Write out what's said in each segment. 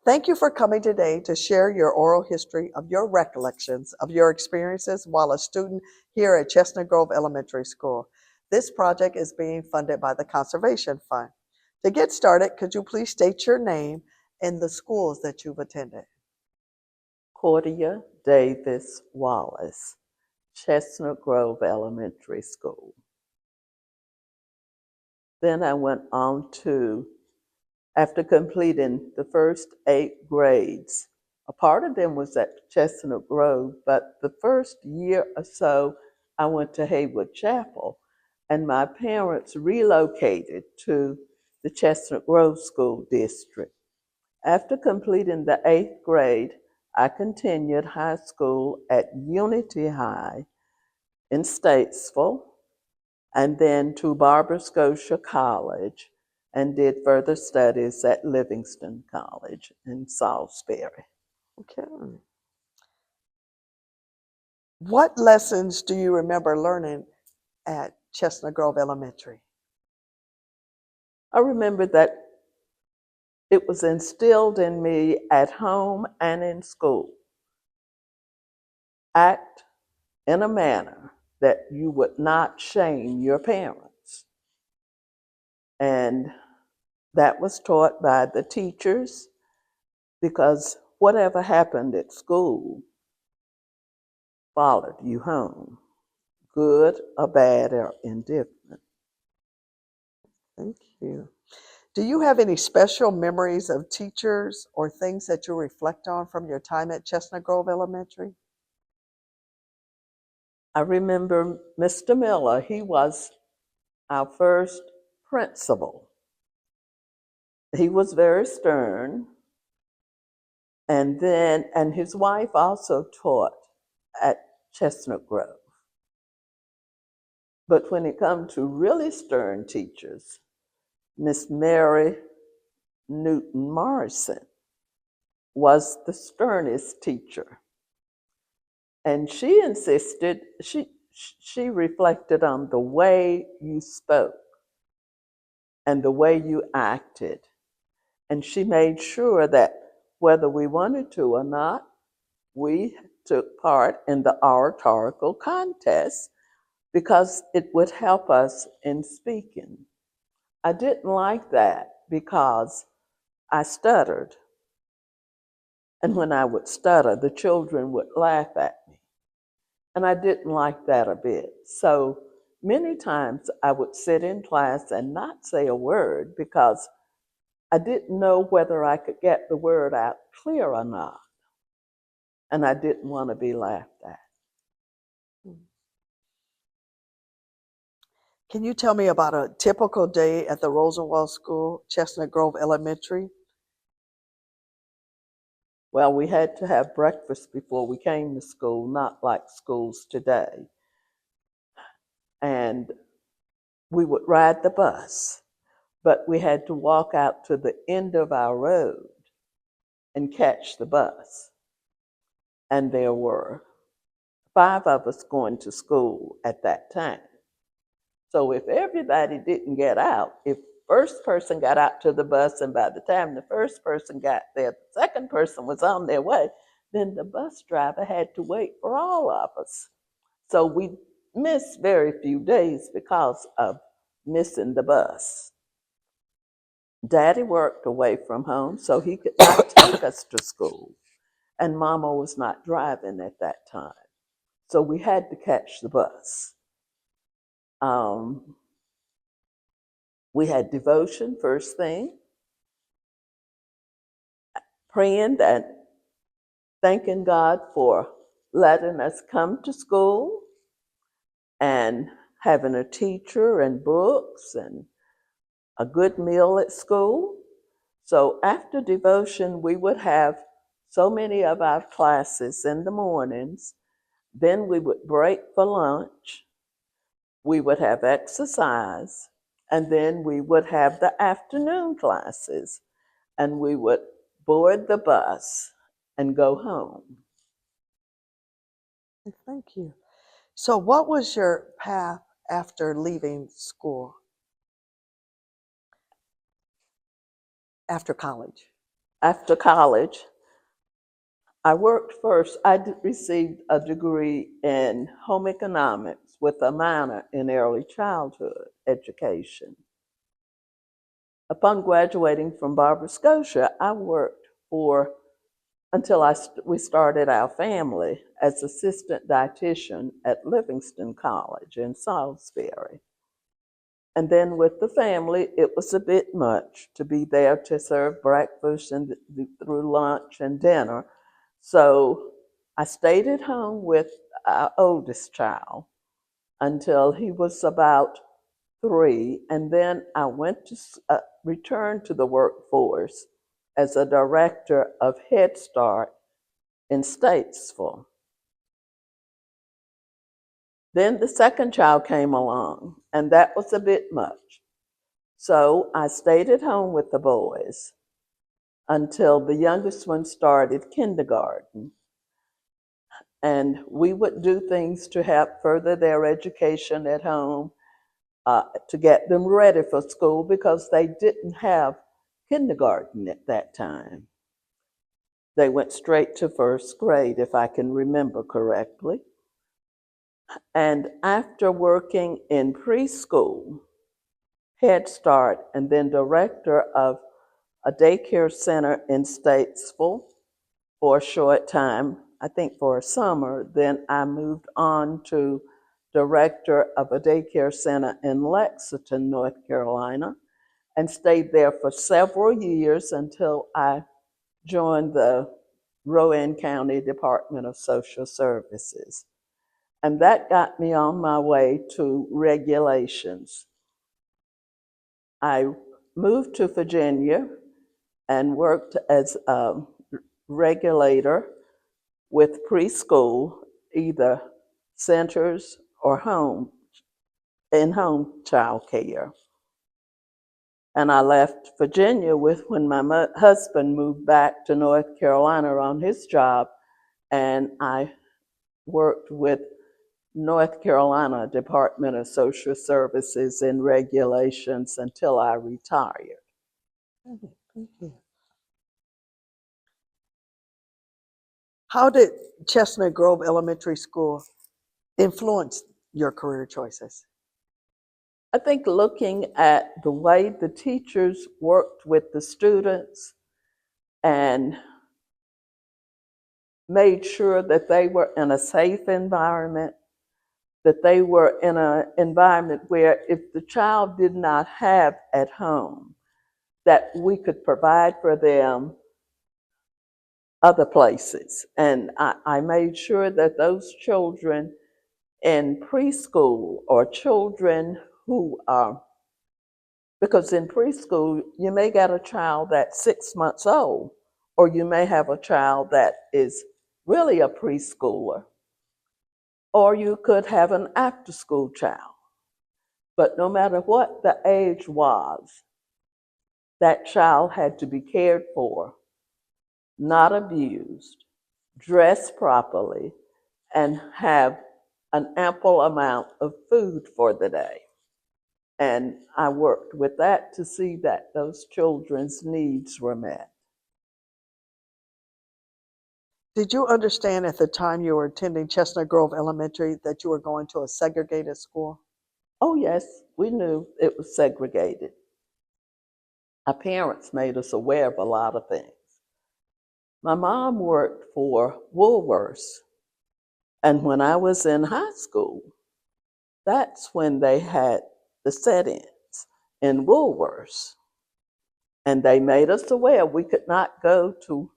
Thank you for coming today to share your oral history of your recollections of your experiences while a student here at Chestnut Grove Elementary School. This project is being funded by the Conservation Fund. To get started, could you please state your name and the schools that you've attended? Cordia Davis Wallace, Chestnut Grove Elementary School. Then I went on to, after completing the first 8 grades, a part of them was at Chestnut Grove, but the first year or so I went to Haywood Chapel, and my parents relocated to the Chestnut Grove School District. After completing the 8th grade, I continued high school at Unity High in Statesville, and then to Barbara Scotia College, and did further studies at Livingston College in Salisbury. Okay. What lessons do you remember learning at Chestnut Grove Elementary? I remember that it was instilled in me at home and in school. Act in a manner that you would not shame your parents. And that was taught by the teachers, because whatever happened at school followed you home, good or bad or indifferent. Thank you. Do you have any special memories of teachers or things that you reflect on from your time at Chestnut Grove Elementary? I remember Mr. Miller. He was our first principal. He was very stern, and his wife also taught at Chestnut Grove. But when it comes to really stern teachers, Miss Mary Newton Morrison was the sternest teacher. And she insisted, she reflected on the way you spoke and the way you acted. And she made sure that whether we wanted to or not, we took part in the oratorical contest because it would help us in speaking. I didn't like that because I stuttered. And when I would stutter, the children would laugh at me. And I didn't like that a bit. So many times I would sit in class and not say a word because I didn't know whether I could get the word out clear or not. And I didn't want to be laughed at. Can you tell me about a typical day at the Rosenwald School, Chestnut Grove Elementary? Well, we had to have breakfast before we came to school, not like schools today. And we would ride the bus, but we had to walk out to the end of our road and catch the bus. And there were 5 of us going to school at that time. So if everybody didn't get out, if first person got out to the bus and by the time the first person got there, the second person was on their way, then the bus driver had to wait for all of us. So we missed very few days because of missing the bus. Daddy worked away from home, so he could not take us to school. And Mama was not driving at that time. So we had to catch the bus. We had devotion first thing, praying and thanking God for letting us come to school and having a teacher and books and a good meal at school. So after devotion, we would have so many of our classes in the mornings. Then we would break for lunch. We would have exercise. And then we would have the afternoon classes. And we would board the bus and go home. Thank you. So what was your path after leaving school? After college? After college, I worked first. Received a degree in home economics with a minor in early childhood education. Upon graduating from Barber Scotia, I worked for until we started our family as assistant dietitian at Livingston College in Salisbury. And then with the family, it was a bit much to be there to serve breakfast and through lunch and dinner. So I stayed at home with our oldest child until he was about 3, and then I went to return to the workforce as a director of Head Start in Statesville. Then the second child came along, and that was a bit much. So I stayed at home with the boys until the youngest one started kindergarten. And we would do things to help further their education at home, to get them ready for school because they didn't have kindergarten at that time. They went straight to first grade, if I can remember correctly. And after working in preschool, Head Start, and then director of a daycare center in Statesville for a short time, I think for a summer, then I moved on to director of a daycare center in Lexington, North Carolina, and stayed there for several years until I joined the Rowan County Department of Social Services. And that got me on my way to regulations. I moved to Virginia and worked as a regulator with preschool, either centers or in-home child care. And I left Virginia when my husband moved back to North Carolina on his job, and I worked with North Carolina Department of Social Services in regulations until I retired. Thank you. How did Chestnut Grove Elementary School influence your career choices? I think looking at the way the teachers worked with the students and made sure that they were in a safe environment, that they were in an environment where if the child did not have at home, that we could provide for them other places. And I made sure that those children in preschool or children who are, because in preschool, you may get a child that's 6 months old, or you may have a child that is really a preschooler, or you could have an after school child. But no matter what the age was, that child had to be cared for, not abused, dressed properly, and have an ample amount of food for the day. And I worked with that to see that those children's needs were met. Did you understand at the time you were attending Chestnut Grove Elementary that you were going to a segregated school? Oh, yes, we knew it was segregated. Our parents made us aware of a lot of things. My mom worked for Woolworths, and when I was in high school, that's when they had the set-ins in Woolworths. And they made us aware we could not go to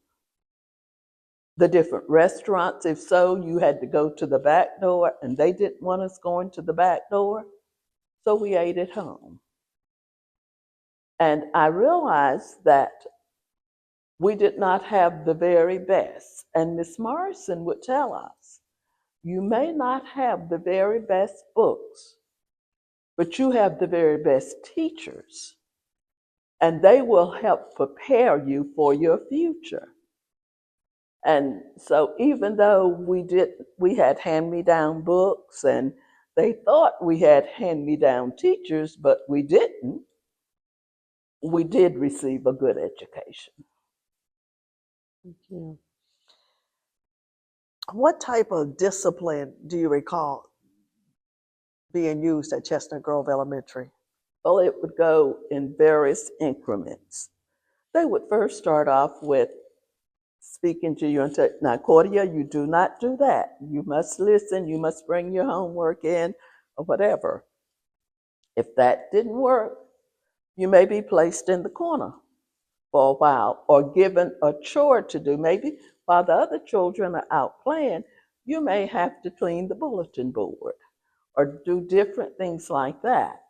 the different restaurants. If so, you had to go to the back door, and they didn't want us going to the back door, so we ate at home. And I realized that we did not have the very best. And Miss Morrison would tell us, you may not have the very best books, but you have the very best teachers, and they will help prepare you for your future. And so even though we had hand-me-down books, and they thought we had hand-me-down teachers, but we didn't, we did receive a good education. Thank you. What type of discipline do you recall being used at Chestnut Grove Elementary? Well, it would go in various increments. They would first start off with speaking to you and say, now, Cordia, you do not do that. You must listen. You must bring your homework in or whatever. If that didn't work, you may be placed in the corner for a while or given a chore to do. Maybe while the other children are out playing, you may have to clean the bulletin board or do different things like that.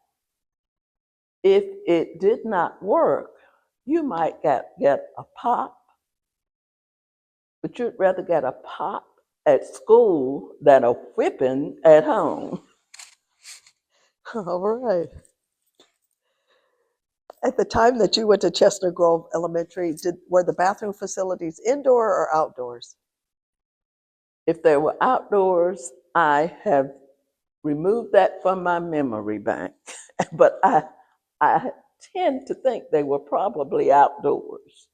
If it did not work, you might get a pop, but you'd rather get a pop at school than a whipping at home. All right. At the time that you went to Chestnut Grove Elementary, were the bathroom facilities indoor or outdoors? If they were outdoors, I have removed that from my memory bank, but I tend to think they were probably outdoors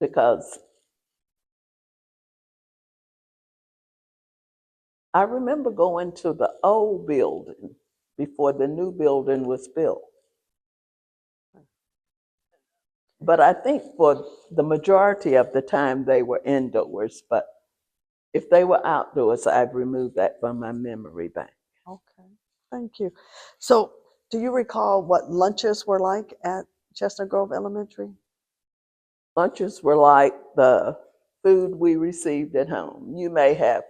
because I remember going to the old building before the new building was built. But I think for the majority of the time they were indoors, but if they were outdoors, I've removed that from my memory bank. Okay, thank you. So, do you recall what lunches were like at Chestnut Grove Elementary? Lunches were like the food we received at home. You may have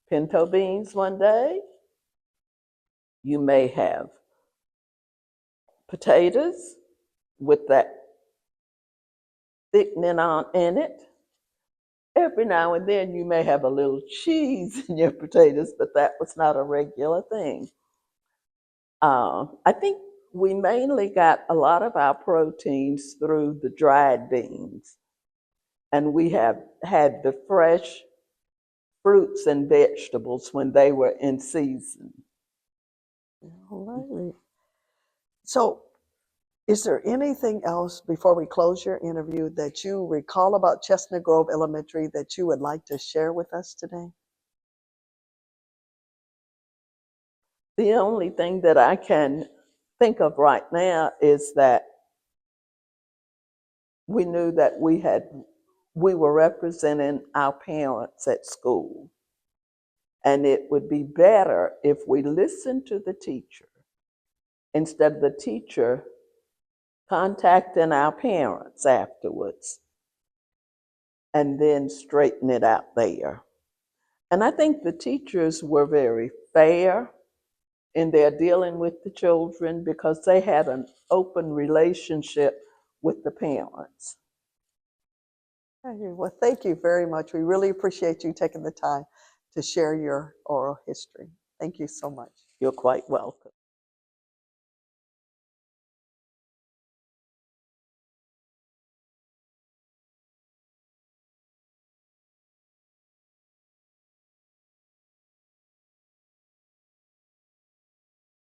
pinto beans one day. You may have potatoes with that thickening on in it. Every now and then you may have a little cheese in your potatoes, but that was not a regular thing. I think we mainly got a lot of our proteins through the dried beans, and we have had the fresh fruits and vegetables when they were in season. All right. So, is there anything else before we close your interview that you recall about Chestnut Grove Elementary that you would like to share with us today? The only thing that I can think of right now is that we knew that we were representing our parents at school. And it would be better if we listened to the teacher instead of the teacher contacting our parents afterwards and then straighten it out there. And I think the teachers were very fair in their dealing with the children because they had an open relationship with the parents. Okay, well, thank you very much. We really appreciate you taking the time to share your oral history. Thank you so much. You're quite welcome.